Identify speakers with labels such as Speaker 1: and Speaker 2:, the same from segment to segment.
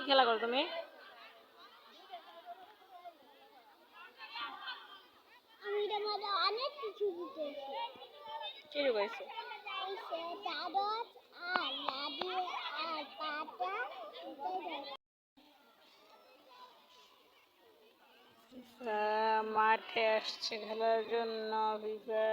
Speaker 1: খেলা করো তুমি?
Speaker 2: অনেক কিছু দিতেছি।
Speaker 1: কি ঢুকাইছো?
Speaker 2: কাগজ আর লাডি আর পাতা।
Speaker 1: মাঠে আসছে খেলার জন্য ফিফা।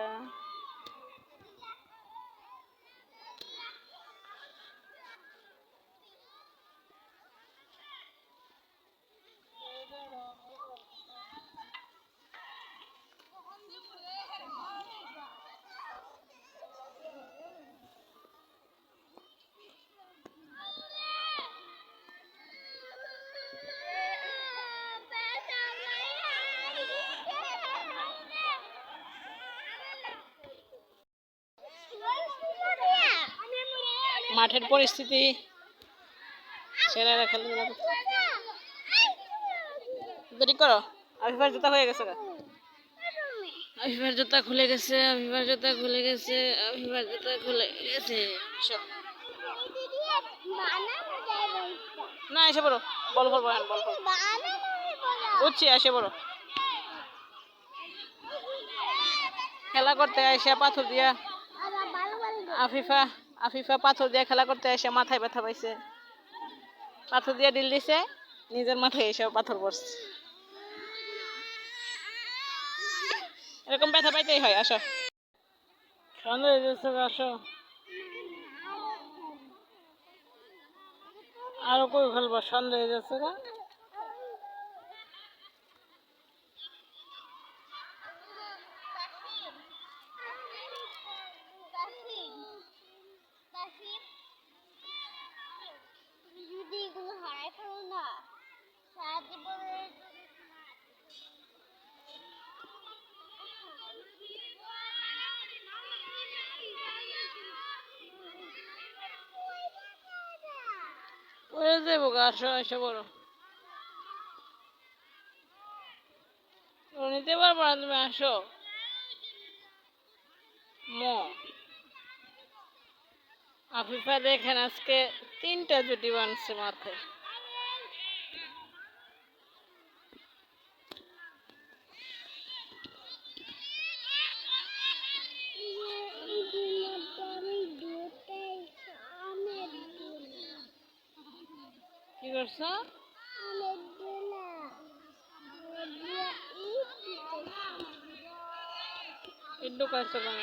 Speaker 1: মাঠের পরিস্থিতি ছেলেরা খেলাধুলা দেরি করো। আফিফার জুতা হয়ে গেছে। আফিফার জুতা খুলে গেছে। আফিফার জুতা খুলে গেছে। আফিফার জুতা খুলে গেছে। না এসে বড় বল করবো। বল বুঝছি এসে বড় খেলা করতে এসে পাথর দিয়া আফিফা পাথর দিয়ে খেলা করতে এসে মাথায় ব্যথা পাইছে। পাথর দিয়ে ডিল দিছে, নিজের মাথায় এসে পাথর পড়ছে। এরকম ব্যথা পাইতেই হয়। আসো সন্ধ্যা হয়ে যাচ্ছে, আসো আরো কই খেলবো, সন্ধ্যা হয়ে যাচ্ছে না? পড়ে যাবো। আসো এসে বড় নিতে পারবো না তুমি, আসো। আফিফা দেখেন আজকে 3টা জুটি বানছে মাথায়। কি করছো? ইট ঢুকাইছো কেন?